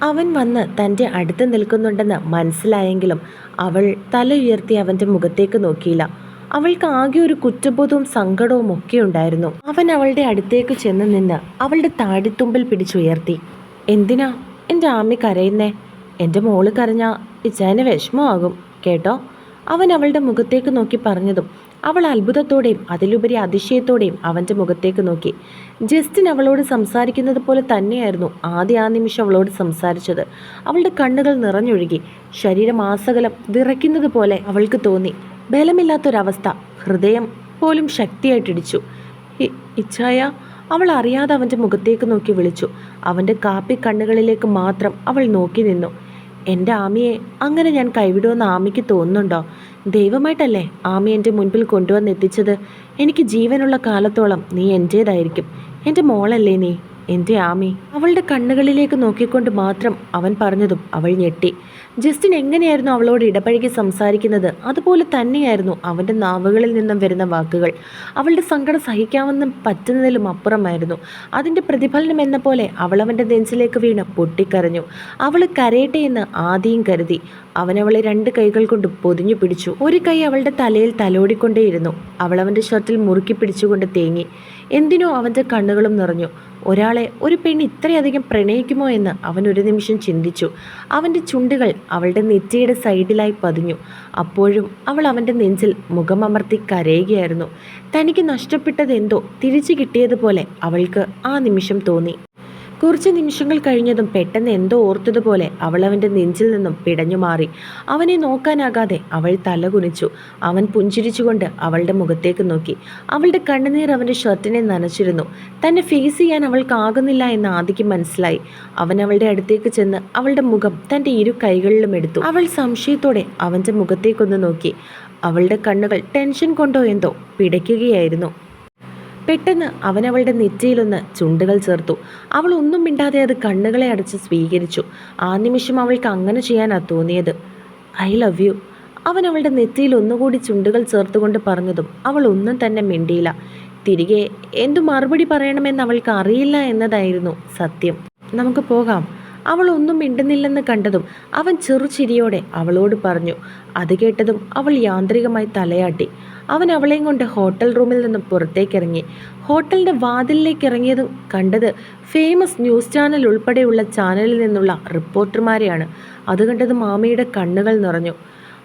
അവൻ വന്ന് തൻ്റെ അടുത്ത് നിൽക്കുന്നുണ്ടെന്ന് മനസ്സിലായെങ്കിലും അവൾ തല ഉയർത്തി അവൻ്റെ മുഖത്തേക്ക് നോക്കിയില്ല. അവൾക്ക് ആകെ ഒരു കുറ്റബോധവും സങ്കടവും ഒക്കെ ഉണ്ടായിരുന്നു. അവൻ അവളുടെ അടുത്തേക്ക് ചെന്ന് നിന്ന് അവളുടെ താടിത്തുമ്പിൽ പിടിച്ചുയർത്തി. എന്തിനാ എൻ്റെ ആമി കരയുന്നേ? എൻ്റെ മോള് കരഞ്ഞാ ഇച്ചായന് വിഷമമാകും കേട്ടോ. അവൻ അവളുടെ മുഖത്തേക്ക് നോക്കി പറഞ്ഞതും അവൾ അത്ഭുതത്തോടെയും അതിലുപരി അതിശയത്തോടെയും അവൻ്റെ മുഖത്തേക്ക് നോക്കി. ജസ്റ്റിൻ അവളോട് സംസാരിക്കുന്നത് പോലെ തന്നെയായിരുന്നു ആ നിമിഷം അവളോട് സംസാരിച്ചത്. അവളുടെ കണ്ണുകൾ നിറഞ്ഞൊഴുകി. ശരീരം ആസകലം വിറയ്ക്കുന്നത് പോലെ അവൾക്ക് തോന്നി. ബലമില്ലാത്തൊരവസ്ഥ. ഹൃദയം പോലും ശക്തിയായിട്ടിടിച്ചു. ഇച്ചായ, അവൾ അറിയാതെ അവൻ്റെ മുഖത്തേക്ക് നോക്കി വിളിച്ചു. അവൻ്റെ കാപ്പി കണ്ണുകളിലേക്ക് മാത്രം അവൾ നോക്കി നിന്നു. എൻ്റെ ആമിയെ അങ്ങനെ ഞാൻ കൈവിടുമെന്ന് ആമിക്ക് തോന്നുന്നുണ്ടോ? ദൈവമായിട്ടല്ലേ ആമി എൻ്റെ മുൻപിൽ കൊണ്ടുവന്നെത്തിച്ചത്. എനിക്ക് ജീവനുള്ള കാലത്തോളം നീ എൻ്റേതായിരിക്കും. എൻ്റെ മോളല്ലേ നീ, എൻ്റെ ആമി. അവളുടെ കണ്ണുകളിലേക്ക് നോക്കിക്കൊണ്ട് മാത്രം അവൻ പറഞ്ഞതും അവൾ ഞെട്ടി. ജസ്റ്റിൻ എങ്ങനെയായിരുന്നു അവളോട് ഇടപഴകി സംസാരിക്കുന്നത് അതുപോലെ തന്നെയായിരുന്നു അവൻ്റെ നാവുകളിൽ നിന്നും വരുന്ന വാക്കുകൾ. അവളുടെ സങ്കടം സഹിക്കാമെന്നും പറ്റുന്നതിലും അപ്പുറമായിരുന്നു. അതിൻ്റെ പ്രതിഫലനം എന്ന പോലെ അവൾ അവൻ്റെ നെഞ്ചിലേക്ക് വീണ് പൊട്ടിക്കരഞ്ഞു. അവൾ കരയട്ടെ എന്ന് ആദ്യം കരുതി. അവൻ അവളെ 2 കൈകൾ കൊണ്ട് പൊതിഞ്ഞു പിടിച്ചു. ഒരു കൈ അവളുടെ തലയിൽ തലോടിക്കൊണ്ടേയിരുന്നു. അവൾ അവൻ്റെ ഷർട്ടിൽ മുറുക്കി പിടിച്ചുകൊണ്ട് തേങ്ങി. എന്തിനോ അവൻ്റെ കണ്ണുകളും നിറഞ്ഞു. ഒരാളെ ഒരു പെണ്ണ് ഇത്രയധികം പ്രണയിക്കുമോ എന്ന് അവൻ ഒരു നിമിഷം ചിന്തിച്ചു. അവൻ്റെ ചുണ്ടുകൾ അവളുടെ നെറ്റിയുടെ സൈഡിലായി പതിഞ്ഞു. അപ്പോഴും അവൾ അവൻ്റെ നെഞ്ചിൽ മുഖമമർത്തി കരയുകയായിരുന്നു. തനിക്ക് നഷ്ടപ്പെട്ടതെന്തോ തിരിച്ചു കിട്ടിയതുപോലെ അവൾക്ക് ആ നിമിഷം തോന്നി. കുറച്ച് നിമിഷങ്ങൾ കഴിഞ്ഞതും പെട്ടെന്ന് എന്തോ ഓർത്തതുപോലെ അവൾ അവൻ്റെ നെഞ്ചിൽ നിന്നും പിടഞ്ഞു മാറി. അവനെ നോക്കാനാകാതെ അവൾ തല കുനിച്ചു. അവൻ പുഞ്ചിരിച്ചുകൊണ്ട് അവളുടെ മുഖത്തേക്ക് നോക്കി. അവളുടെ കണ്ണുനീർ അവൻ്റെ ഷർട്ടിനെ നനച്ചിരുന്നു. തന്നെ ഫേസ് ചെയ്യാൻ അവൾക്കാകുന്നില്ല എന്ന് ആദിക്ക് മനസ്സിലായി. അവൻ അവളുടെ അടുത്തേക്ക് ചെന്ന് അവളുടെ മുഖം തൻ്റെ 2 കൈകളിലും എടുത്തു. അവൾ സംശയത്തോടെ അവൻ്റെ മുഖത്തേക്കൊന്ന് നോക്കി. അവളുടെ കണ്ണുകൾ ടെൻഷൻ കൊണ്ടോ എന്തോ പിടയ്ക്കുകയായിരുന്നു. പെട്ടെന്ന് അവൻ അവളുടെ നെറ്റിയിലൊന്ന് ചുണ്ടുകൾ ചേർത്തു. അവൾ ഒന്നും മിണ്ടാതെ അത് കണ്ണുകളെ അടച്ച് സ്വീകരിച്ചു. ആ നിമിഷം അവൾക്ക് അങ്ങനെ ചെയ്യാനാണ് തോന്നിയത്. I love you. അവൻ അവളുടെ നെറ്റിയിൽ ഒന്നുകൂടി ചുണ്ടുകൾ ചേർത്തുകൊണ്ട് പറഞ്ഞതും അവൾ ഒന്നും തന്നെ മിണ്ടിയില്ല. തിരികെ എന്തു മറുപടി പറയണമെന്ന് അവൾക്ക് അറിയില്ല എന്നതായിരുന്നു സത്യം. നമുക്ക് പോകാം. അവൾ ഒന്നും മിണ്ടുന്നില്ലെന്ന് കണ്ടതും അവൻ ചെറുചിരിയോടെ അവളോട് പറഞ്ഞു. അത് കേട്ടതും അവൾ യാന്ത്രികമായി തലയാട്ടി. അവൻ അവളെയും കൊണ്ട് ഹോട്ടൽ റൂമിൽ നിന്നും പുറത്തേക്കിറങ്ങി. ഹോട്ടലിൻ്റെ വാതിലിലേക്ക് ഇറങ്ങിയതും കണ്ടത് ഫേമസ് ന്യൂസ് ചാനൽ ഉൾപ്പെടെയുള്ള ചാനലിൽ നിന്നുള്ള റിപ്പോർട്ടർമാരെയാണ്. അത് കണ്ടത് മാമിയുടെ കണ്ണുകൾ നിറഞ്ഞു.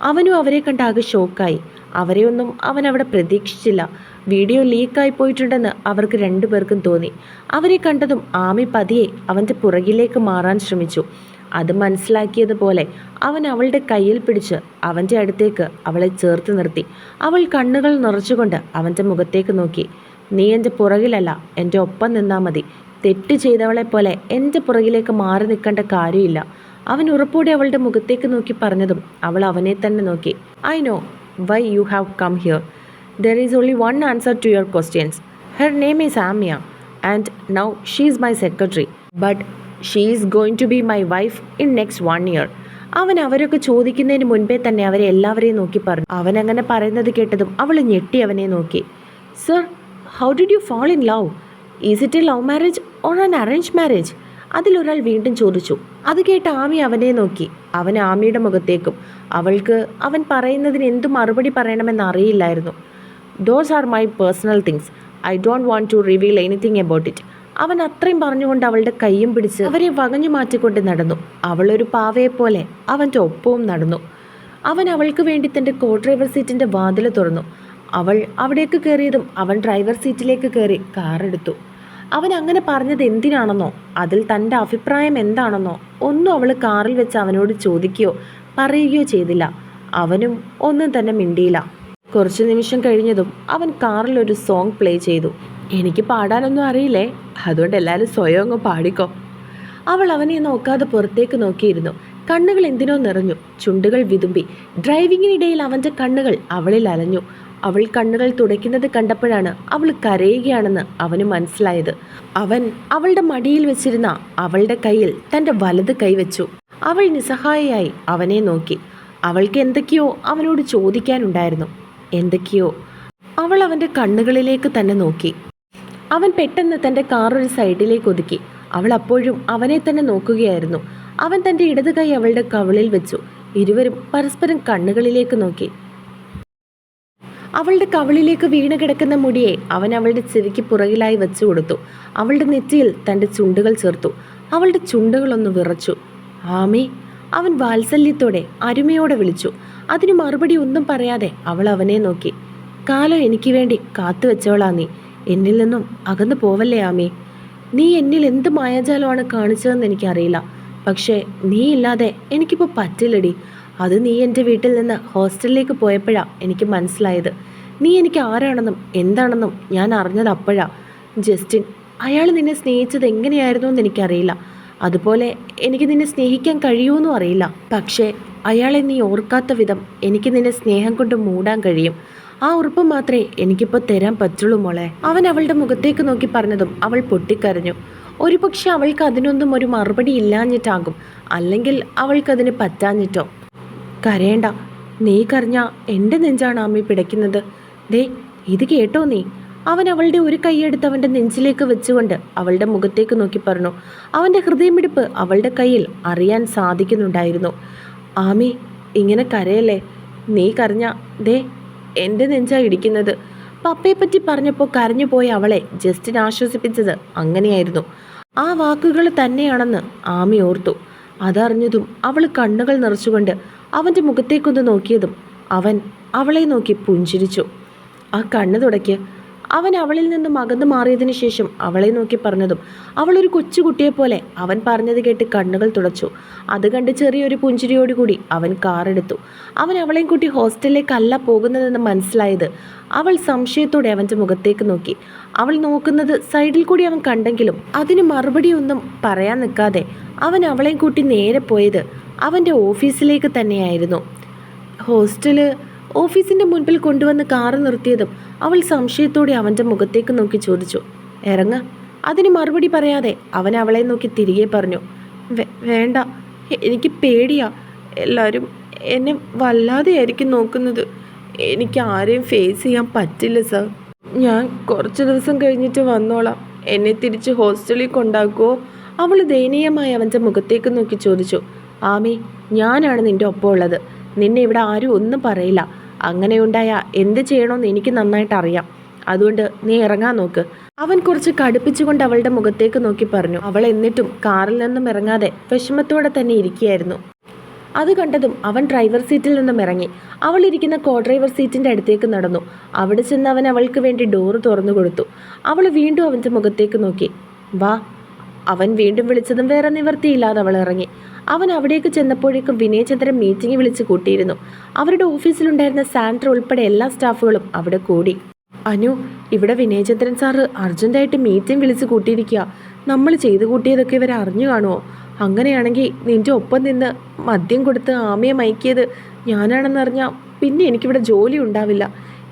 അവനും അവരെ കണ്ട് ആകെ ഷോക്കായി. അവരെയൊന്നും അവൻ അവിടെ പ്രതീക്ഷിച്ചില്ല. വീഡിയോ ലീക്കായി പോയിട്ടുണ്ടെന്ന് അവർക്ക് 2 പേർക്കും തോന്നി. അവരെ കണ്ടതും ആമി പതിയെ അവൻ്റെ പുറകിലേക്ക് മാറാൻ ശ്രമിച്ചു. അത് മനസ്സിലാക്കിയതുപോലെ അവൻ അവളുടെ കയ്യിൽ പിടിച്ച് അവൻ്റെ അടുത്തേക്ക് അവളെ ചേർത്ത് നിർത്തി. അവൾ കണ്ണുകൾ നിറച്ചുകൊണ്ട് അവൻ്റെ മുഖത്തേക്ക് നോക്കി. നീ എൻ്റെ പുറകിലല്ല, എൻ്റെ ഒപ്പം നിന്നാൽ മതി. തെറ്റ് ചെയ്തവളെ പോലെ എൻ്റെ പുറകിലേക്ക് മാറി നിൽക്കേണ്ട കാര്യമില്ല. അവൻ ഉറപ്പോടെ അവളുടെ മുഖത്തേക്ക് നോക്കി പറഞ്ഞതും അവൾ അവനെ തന്നെ നോക്കി. I know why you have come here. There is only one answer to your questions. Her name is Amia and now she is my secretary. But she is going to be my wife in next 1 year. അവൻ അവരൊക്കെ ചോദിക്കുന്നതിന് മുൻപേ തന്നെ അവരെ എല്ലാവരെയും നോക്കി പറഞ്ഞു. അവൻ അങ്ങനെ പറയുന്നത് കേട്ടതും അവൾ ഞെട്ടി അവനെ നോക്കി. Sir, how did you fall in love? Is it a love marriage or an arranged marriage? അതിലൊരാൾ വീണ്ടും ചോദിച്ചു. അത് കേട്ട് ആമി അവനെ നോക്കി. അവൻ ആമിയുടെ മുഖത്തേക്കും. അവൾക്ക് അവൻ പറയുന്നതിന് എന്തു മറുപടി പറയണമെന്ന് അറിയില്ലായിരുന്നു. Those are my personal things. I don't want to reveal anything about it. അവൻ അത്രയും പറഞ്ഞുകൊണ്ട് അവളുടെ കൈയും പിടിച്ച് അവരെ വകഞ്ഞു മാറ്റിക്കൊണ്ട് നടന്നു. അവളൊരു പാവയെപ്പോലെ അവൻ്റെ ഒപ്പവും നടന്നു. അവൻ അവൾക്ക് വേണ്ടി തൻ്റെ കോ ഡ്രൈവർ സീറ്റിൻ്റെ വാതിൽ തുറന്നു. അവൾ അവിടേക്ക് കയറിയതും അവൻ ഡ്രൈവർ സീറ്റിലേക്ക് കയറി കാറെടുത്തു. അവൻ അങ്ങനെ പറഞ്ഞത് എന്തിനാണെന്നോ അതിൽ തൻ്റെ അഭിപ്രായം എന്താണെന്നോ ഒന്നും അവൾ കാറിൽ വെച്ച് അവനോട് ചോദിക്കുകയോ പറയുകയോ ചെയ്തില്ല. അവനും ഒന്നും തന്നെ മിണ്ടിയില്ല. കുറച്ച് നിമിഷം കഴിഞ്ഞതും അവൻ കാറിൽ ഒരു സോങ് പ്ലേ ചെയ്തു. എനിക്ക് പാടാനൊന്നും അറിയില്ലേ, അതുകൊണ്ട് എല്ലാവരും സ്വയം അങ്ങ് പാടിക്കോ. അവൾ അവനെ നോക്കാതെ പുറത്തേക്ക് നോക്കിയിരുന്നു. കണ്ണുകൾ എന്തിനോ നിറഞ്ഞു. ചുണ്ടുകൾ വിതുമ്പി. ഡ്രൈവിങ്ങിനിടയിൽ അവൻ്റെ കണ്ണുകൾ അവളിൽ അലഞ്ഞു. അവൾ കണ്ണുകൾ തുടയ്ക്കുന്നത് കണ്ടപ്പോഴാണ് അവൾ കരയുകയാണെന്ന് അവന് മനസ്സിലായത്. അവൻ അവളുടെ മടിയിൽ വെച്ചിരുന്ന അവളുടെ കയ്യിൽ തൻ്റെ വലത് കൈ വെച്ചു. അവൾ നിസ്സഹായയായി അവനെ നോക്കി. അവൾക്ക് എന്തൊക്കെയോ അവനോട് ചോദിക്കാനുണ്ടായിരുന്നു. എന്തൊക്കെയോ. അവൾ അവൻ്റെ കണ്ണുകളിലേക്ക് തന്നെ നോക്കി. അവൻ പെട്ടെന്ന് തൻ്റെ കാർ ഒരു സൈഡിലേക്ക് ഒതുക്കി. അവൾ അപ്പോഴും അവനെ തന്നെ നോക്കുകയായിരുന്നു. അവൻ തൻ്റെ ഇടത് കൈ അവളുടെ കവിളിൽ വെച്ചു. ഇരുവരും പരസ്പരം കണ്ണുകളിലേക്ക് നോക്കി. അവളുടെ കവിളിലേക്ക് വീണ് കിടക്കുന്ന മുടിയെ അവൻ അവളുടെ ചെവിക്ക് പുറകിലായി വെച്ചു കൊടുത്തു. അവളുടെ നെറ്റിയിൽ തൻ്റെ ചുണ്ടുകൾ ചേർത്തു. അവളുടെ ചുണ്ടുകളൊന്ന് വിറച്ചു. ആമി, അവൻ വാത്സല്യത്തോടെ അരുമയോടെ വിളിച്ചു. അതിന് മറുപടി ഒന്നും പറയാതെ അവൾ അവനെ നോക്കി. കാലം എനിക്ക് വേണ്ടി കാത്തുവെച്ചവളാ നീ. എന്നിൽ നിന്നും അകന്നു പോവല്ലേ ആമി. നീ എന്നിൽ എന്ത് മായാജാലമാണ് കാണിച്ചതെന്ന് എനിക്കറിയില്ല. പക്ഷേ നീ ഇല്ലാതെ എനിക്കിപ്പോൾ പറ്റില്ലടി. അത് നീ എൻ്റെ വീട്ടിൽ നിന്ന് ഹോസ്റ്റലിലേക്ക് പോയപ്പോഴാണ് എനിക്ക് മനസ്സിലായത്. നീ എനിക്ക് ആരാണെന്നും എന്താണെന്നും ഞാൻ അറിഞ്ഞത് അപ്പോഴാണ്. ജസ്റ്റിൻ, അയാൾ നിന്നെ സ്നേഹിച്ചത് എങ്ങനെയായിരുന്നു എന്ന് എനിക്കറിയില്ല. അതുപോലെ എനിക്ക് നിന്നെ സ്നേഹിക്കാൻ കഴിയുമെന്നും അറിയില്ല. പക്ഷേ അയാളെ നീ ഓർക്കാത്ത വിധം എനിക്ക് നിന്നെ സ്നേഹം കൊണ്ട് മൂടാൻ കഴിയും. ആ ഉറപ്പ് മാത്രമേ എനിക്കിപ്പോൾ തരാൻ പറ്റുള്ളൂ മോളെ. അവൻ അവളുടെ മുഖത്തേക്ക് നോക്കി പറഞ്ഞതും അവൾ പൊട്ടിക്കരഞ്ഞു. ഒരുപക്ഷെ അവൾക്ക് അതിനൊന്നും ഒരു മറുപടി ഇല്ലാഞ്ഞിട്ടാകും, അല്ലെങ്കിൽ അവൾക്കതിന് പറ്റാഞ്ഞിട്ടോ. കരയേണ്ട, നീ കരഞ്ഞ എൻ്റെ നെഞ്ചാണ് ആമി പിടയ്ക്കുന്നത്. ദേ ഇത് കേട്ടോ നീ. അവൻ അവളുടെ ഒരു കൈയെടുത്ത് അവൻ്റെ നെഞ്ചിലേക്ക് വെച്ചുകൊണ്ട് അവളുടെ മുഖത്തേക്ക് നോക്കി പറഞ്ഞു. അവൻ്റെ ഹൃദയമിടിപ്പ് അവളുടെ കയ്യിൽ അറിയാൻ സാധിക്കുന്നുണ്ടായിരുന്നു. ആമി, ഇങ്ങനെ കരയല്ലേ. നീ കരഞ്ഞ ദേ എൻ്റെ നെഞ്ചാ ഇടിക്കുന്നത്. പപ്പയെപ്പറ്റി പറഞ്ഞപ്പോൾ കരഞ്ഞു പോയ അവളെ ജസ്റ്റിൻ ആശ്വസിപ്പിച്ചത് അങ്ങനെയായിരുന്നു. ആ വാക്കുകൾ തന്നെയാണെന്ന് ആമി ഓർത്തു. അതറിഞ്ഞതും അവൾ കണ്ണുകൾ നിറച്ചുകൊണ്ട് അവൻ്റെ മുഖത്തേക്കൊന്ന് നോക്കിയതും അവൻ അവളെ നോക്കി പുഞ്ചിരിച്ചു. ആ കണ്ണ് തുടയ്ക്ക്. അവൻ അവളിൽ നിന്നും അകന്നു മാറിയതിനു ശേഷം അവളെ നോക്കി പറഞ്ഞതും അവളൊരു കൊച്ചുകുട്ടിയെപ്പോലെ അവൻ പറഞ്ഞത് കേട്ട് കണ്ണുകൾ തുടച്ചു. അത് കണ്ട് ചെറിയൊരു പുഞ്ചിരിയോടുകൂടി അവൻ കാറെടുത്തു. അവൻ അവളെയും കൂട്ടി ഹോസ്റ്റലിലേക്കല്ല പോകുന്നതെന്ന് മനസ്സിലായത് അവൾ സംശയത്തോടെ അവൻ്റെ മുഖത്തേക്ക് നോക്കി. അവൾ നോക്കുന്നത് സൈഡിൽ കൂടി അവൻ കണ്ടെങ്കിലും അതിന് മറുപടിയൊന്നും പറയാൻ നിൽക്കാതെ അവൻ അവളെയും കൂട്ടി നേരെ പോയത് അവൻ്റെ ഓഫീസിലേക്ക് തന്നെയായിരുന്നു. ഓഫീസിൻ്റെ മുൻപിൽ കൊണ്ടുവന്ന് കാറ് നിർത്തിയതും അവൾ സംശയത്തോടെ അവൻ്റെ മുഖത്തേക്ക് നോക്കി ചോദിച്ചു, ഇറങ്ങ. അതിന് മറുപടി പറയാതെ അവൻ അവളെ നോക്കി തിരികെ പറഞ്ഞു, വേണ്ട, എനിക്ക് പേടിയാ. എല്ലാവരും എന്നെ വല്ലാതെയായിരിക്കും നോക്കുന്നത്. എനിക്ക് ആരെയും ഫേസ് ചെയ്യാൻ പറ്റില്ല സർ. ഞാൻ കുറച്ച് ദിവസം കഴിഞ്ഞിട്ട് വന്നോളാം. എന്നെ തിരിച്ച് ഹോസ്റ്റലിൽ കൊണ്ടാക്കുമോ? അവൾ ദയനീയമായി അവൻ്റെ മുഖത്തേക്ക് നോക്കി ചോദിച്ചു. ആമി, ഞാനാണ് നിൻ്റെ ഒപ്പം ഉള്ളത്. നിന്നെ ഇവിടെ ആരും ഒന്നും പറയില്ല. അങ്ങനെയുണ്ടായ എന്ത് ചെയ്യണമെന്ന് എനിക്ക് നന്നായിട്ട് അറിയാം. അതുകൊണ്ട് നീ ഇറങ്ങാൻ നോക്ക്. അവൻ കുറച്ച് കടുപ്പിച്ചുകൊണ്ട് അവളുടെ മുഖത്തേക്ക് നോക്കി പറഞ്ഞു. അവൾ എന്നിട്ടും കാറിൽ നിന്നും ഇറങ്ങാതെ വിഷമത്തോടെ തന്നെ ഇരിക്കുകയായിരുന്നു. അത് കണ്ടതും അവൻ ഡ്രൈവർ സീറ്റിൽ നിന്നും ഇറങ്ങി. അവൾ ഇരിക്കുന്ന കോ ഡ്രൈവർ സീറ്റിൻ്റെ അടുത്തേക്ക് നടന്നു. അവിടെ ചെന്ന് അവൻ അവൾക്ക് വേണ്ടി ഡോറ് തുറന്നു കൊടുത്തു. അവൾ വീണ്ടും അവൻ്റെ മുഖത്തേക്ക് നോക്കി. വാ. അവൻ വീണ്ടും വിളിച്ചതും വേറെ നിവർത്തിയില്ലാതെ അവൾ ഇറങ്ങി. അവൻ അവിടേക്ക് ചെന്നപ്പോഴേക്കും വിനയചന്ദ്രൻ മീറ്റിംഗ് വിളിച്ച് കൂട്ടിയിരുന്നു. അവരുടെ ഓഫീസിലുണ്ടായിരുന്ന സാൻഡ്ര ഉൾപ്പെടെ എല്ലാ സ്റ്റാഫുകളും അവിടെ കൂടി. അനു, ഇവിടെ വിനയചന്ദ്രൻ സാറ് അർജൻറ്റായിട്ട് മീറ്റിംഗ് വിളിച്ച് കൂട്ടിയിരിക്കുക. നമ്മൾ ചെയ്തു കൂട്ടിയതൊക്കെ ഇവരെ അറിഞ്ഞു കാണുമോ? അങ്ങനെയാണെങ്കിൽ നിൻ്റെ ഒപ്പം നിന്ന് മദ്യം കൊടുത്ത് ആമയെ മയക്കിയത് ഞാനാണെന്നറിഞ്ഞാൽ പിന്നെ എനിക്കിവിടെ ജോലി ഉണ്ടാവില്ല.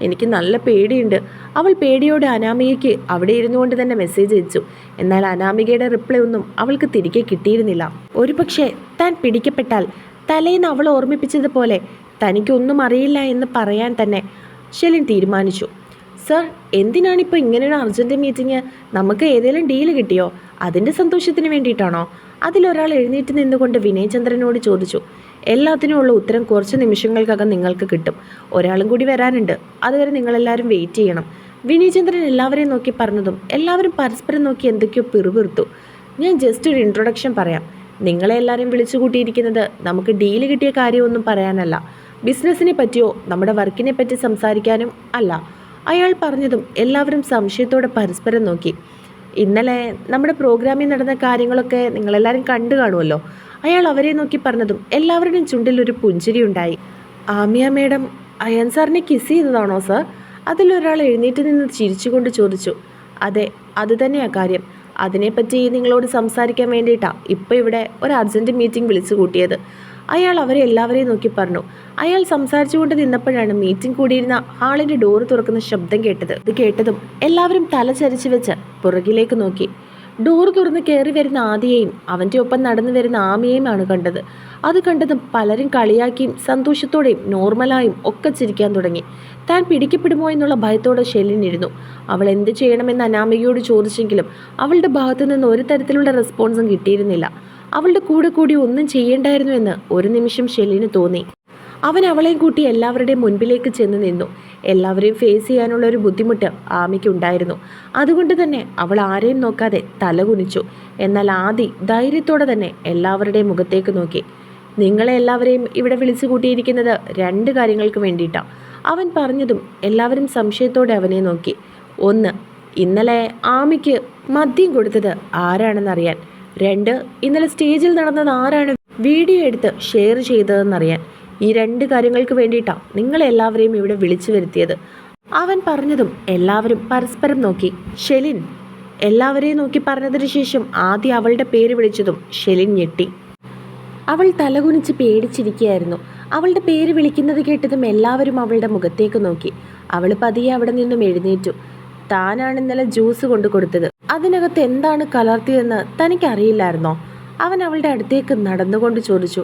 എനിക്ക് നല്ല പേടിയുണ്ട്. അവൾ പേടിയോടെ അനാമികയ്ക്ക് അവിടെ ഇരുന്നു കൊണ്ട് തന്നെ മെസ്സേജ് അയച്ചു. എന്നാൽ അനാമികയുടെ റിപ്ലൈ ഒന്നും അവൾക്ക് തിരികെ കിട്ടിയിരുന്നില്ല. ഒരുപക്ഷെ താൻ പിടിക്കപ്പെട്ടാൽ തലേന്ന് അവൾ ഓർമ്മിപ്പിച്ചതുപോലെ തനിക്കൊന്നും അറിയില്ല എന്ന് പറയാൻ തന്നെ ഷെലിൻ തീരുമാനിച്ചു. സർ, എന്തിനാണിപ്പോൾ ഇങ്ങനെയൊരു അർജൻറ്റ് മീറ്റിംഗ്? നമുക്ക് ഏതെങ്കിലും ഡീല് കിട്ടിയോ? അതിൻ്റെ സന്തോഷത്തിന് വേണ്ടിയിട്ടാണോ? അതിലൊരാൾ എഴുന്നേറ്റ് നിന്നുകൊണ്ട് വിനയചന്ദ്രനോട് ചോദിച്ചു. എല്ലാത്തിനുമുള്ള ഉത്തരം കുറച്ച് നിമിഷങ്ങൾക്കകം നിങ്ങൾക്ക് കിട്ടും. ഒരാളും കൂടി വരാനുണ്ട്. അതുവരെ നിങ്ങളെല്ലാവരും വെയിറ്റ് ചെയ്യണം. വിനയചന്ദ്രൻ എല്ലാവരെയും നോക്കി പറഞ്ഞതും എല്ലാവരും പരസ്പരം നോക്കി എന്തൊക്കെയോ പിറുപിറുത്തു. ഞാൻ ജസ്റ്റ് ഒരു ഇൻട്രൊഡക്ഷൻ പറയാം. നിങ്ങളെ എല്ലാവരും വിളിച്ചു കൂട്ടിയിരിക്കുന്നത് നമുക്ക് ഡീല് കിട്ടിയ കാര്യമൊന്നും പറയാനല്ല, ബിസിനസ്സിനെ പറ്റിയോ നമ്മുടെ വർക്കിനെ പറ്റി സംസാരിക്കാനും അല്ല. അയാൾ പറഞ്ഞതും എല്ലാവരും സംശയത്തോടെ പരസ്പരം നോക്കി. ഇന്നലെ നമ്മുടെ പ്രോഗ്രാമിൽ നടന്ന കാര്യങ്ങളൊക്കെ നിങ്ങളെല്ലാവരും കണ്ടു കാണുമല്ലോ. അയാൾ അവരെ നോക്കി പറഞ്ഞതും എല്ലാവരുടെയും ചുണ്ടിൽ ഒരു പുഞ്ചിരി ഉണ്ടായി. ആമിയ മേഡം അയാൻ സാറിനെ കിസ് ചെയ്തതാണോ സർ? അതിലൊരാൾ എഴുന്നേറ്റ് നിന്ന് ചിരിച്ചുകൊണ്ട് ചോദിച്ചു. അതെ, അത് തന്നെയാ കാര്യം. അതിനെപ്പറ്റി നിങ്ങളോട് സംസാരിക്കാൻ വേണ്ടിയിട്ടാണ് ഇപ്പോൾ ഇവിടെ ഒരു അർജൻറ്റ് മീറ്റിംഗ് വിളിച്ചു കൂട്ടിയത്. അയാൾ അവരെ എല്ലാവരെയും നോക്കി പറഞ്ഞു. അയാൾ സംസാരിച്ചുകൊണ്ട് നിന്നപ്പോഴാണ് മീറ്റിംഗ് കൂടിയിരുന്ന ഹാളിൻ്റെ ഡോറ് തുറക്കുന്ന ശബ്ദം കേട്ടത്. ഇത് കേട്ടതും എല്ലാവരും തല ചരിച്ചു വെച്ച് പുറകിലേക്ക് നോക്കി. ഡോറ് തുറന്ന് കയറി വരുന്ന ആദിയെയും അവൻ്റെ ഒപ്പം നടന്നു വരുന്ന ആമിയെയുമാണ് കണ്ടത്. അത് കണ്ടതും പലരും കളിയാക്കിയും സന്തോഷത്തോടെയും നോർമലായും ഒക്കെ ചിരിക്കാൻ തുടങ്ങി. താൻ പിടിക്കപ്പെടുമോ എന്നുള്ള ഭയത്തോടെ ഷെല്ലിനിരുന്നു. അവൾ എന്ത് ചെയ്യണമെന്ന് അനാമികയോട് ചോദിച്ചെങ്കിലും അവളുടെ ഭാഗത്തു നിന്ന് ഒരു തരത്തിലുള്ള റെസ്പോൺസും കിട്ടിയിരുന്നില്ല. അവളുടെ കൂടെ കൂടി ഒന്നും ചെയ്യേണ്ടായിരുന്നു എന്ന് ഒരു നിമിഷം ഷെലിന് തോന്നി. അവൻ അവളെയും കൂട്ടി എല്ലാവരുടെയും മുൻപിലേക്ക് ചെന്ന് നിന്നു. എല്ലാവരെയും ഫേസ് ചെയ്യാനുള്ള ഒരു ബുദ്ധിമുട്ട് ആമിക്കുണ്ടായിരുന്നു. അതുകൊണ്ട് തന്നെ അവൾ ആരെയും നോക്കാതെ തലകുനിച്ചു. എന്നാൽ ആദി ധൈര്യത്തോടെ തന്നെ എല്ലാവരുടെയും മുഖത്തേക്ക് നോക്കി. നിങ്ങളെ എല്ലാവരെയും ഇവിടെ വിളിച്ചു കൂട്ടിയിരിക്കുന്നത് 2 കാര്യങ്ങൾക്ക് വേണ്ടിയിട്ടാണ്. അവൻ പറഞ്ഞതും എല്ലാവരും സംശയത്തോടെ അവനെ നോക്കി. 1, ഇന്നലെ ആമിക്ക് മദ്യം കൊടുത്തത് ആരാണെന്നറിയാൻ. 2, ഇന്നലെ സ്റ്റേജിൽ നടന്നത് ആരാണ് വീഡിയോ എടുത്ത് ഷെയർ ചെയ്തതെന്നറിയാൻ. ഈ 2 കാര്യങ്ങൾക്ക് വേണ്ടിയിട്ടാണ് നിങ്ങളെല്ലാവരെയും ഇവിടെ വിളിച്ചു വരുത്തിയത്. അവൻ പറഞ്ഞതും എല്ലാവരും പരസ്പരം നോക്കി. ഷെലിൻ എല്ലാവരെയും നോക്കി പറഞ്ഞതിന് ശേഷം ആദ്യം അവളുടെ പേര് വിളിച്ചതും ഷെലിൻ ഞെട്ടി. അവൾ തലകുനിച്ച് പേടിച്ചിരിക്കുകയായിരുന്നു. അവളുടെ പേര് വിളിക്കുന്നത് കേട്ടതും എല്ലാവരും അവളുടെ മുഖത്തേക്ക് നോക്കി. അവൾ പതിയെ അവിടെ നിന്നും എഴുന്നേറ്റു. താനാണ് ഇന്നലെ ജ്യൂസ് കൊണ്ടു കൊടുത്തത്. അതിനകത്ത് എന്താണ് കലർത്തിയതെന്ന് തനിക്കറിയില്ലായിരുന്നോ? അവൻ അവളുടെ അടുത്തേക്ക് നടന്നുകൊണ്ട് ചോദിച്ചു.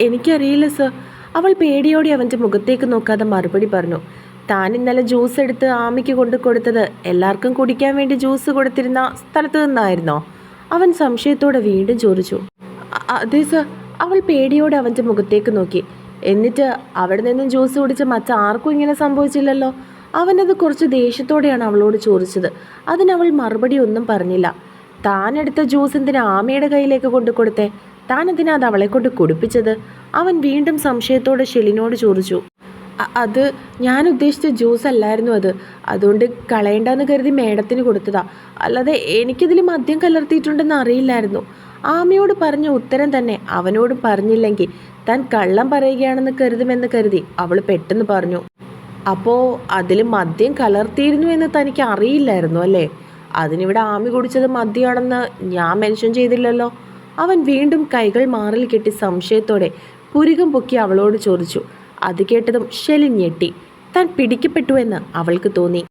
എനിക്കറിയില്ല സർ. അവൾ പേടിയോടെ അവൻ്റെ മുഖത്തേക്ക് നോക്കാതെ മറുപടി പറഞ്ഞു. താൻ ഇന്നലെ ജ്യൂസ് എടുത്ത് ആമിക്ക് കൊണ്ടു കൊടുത്തത് എല്ലാവർക്കും കുടിക്കാൻ വേണ്ടി ജ്യൂസ് കൊടുത്തിരുന്ന സ്ഥലത്ത് നിന്നായിരുന്നോ? അവൻ സംശയത്തോടെ വീണ്ടും ചോദിച്ചു. അതെ സർ. അവൾ പേടിയോടെ അവൻ്റെ മുഖത്തേക്ക് നോക്കി. എന്നിട്ട് അവിടെ നിന്നും ജ്യൂസ് കുടിച്ച മറ്റാർക്കും ഇങ്ങനെ സംഭവിച്ചില്ലല്ലോ. അവനത് കുറച്ച് ദേഷ്യത്തോടെയാണ് അവളോട് ചോദിച്ചത്. അതിനവൾ മറുപടി ഒന്നും പറഞ്ഞില്ല. താൻ എടുത്ത ജ്യൂസ് എന്തിനാ ആമയുടെ കയ്യിലേക്ക് കൊണ്ടു കൊടുത്തേ? താൻ എന്തിനാ അത് അവളെ കൊണ്ട് കുടിപ്പിച്ചത്? അവൻ വീണ്ടും സംശയത്തോടെ ഷെലിനോട് ചോദിച്ചു. അത് ഞാൻ ഉദ്ദേശിച്ച ജ്യൂസ് അല്ലായിരുന്നു അത്. അതുകൊണ്ട് കളയണ്ടെന്ന് കരുതി മേഡത്തിന് കൊടുത്തതാ. അല്ലാതെ എനിക്കിതിൽ മദ്യം കലർത്തിയിട്ടുണ്ടെന്ന് അറിയില്ലായിരുന്നു. ആമയോട് പറഞ്ഞ ഉത്തരം തന്നെ അവനോട് പറഞ്ഞില്ലെങ്കിൽ താൻ കള്ളം പറയുകയാണെന്ന് കരുതുമെന്ന് കരുതി അവൾ പെട്ടെന്ന് പറഞ്ഞു. അപ്പോൾ അതിൽ മദ്യം കലർത്തിയിരുന്നു എന്ന് തനിക്ക് അറിയില്ലായിരുന്നു അല്ലേ? അതിനിവിടെ ആമി കുടിച്ചത് മദ്യമാണെന്ന് ഞാൻ മെൻഷൻ ചെയ്തില്ലല്ലോ. അവൻ വീണ്ടും കൈകൾ മാറിൽ കെട്ടി സംശയത്തോടെ പുരികം പൊക്കി അവളോട് ചോദിച്ചു. അത് കേട്ടതും ഷെലിൻ ഞെട്ടി. താൻ പിടിക്കപ്പെട്ടു എന്ന് അവൾക്ക് തോന്നി.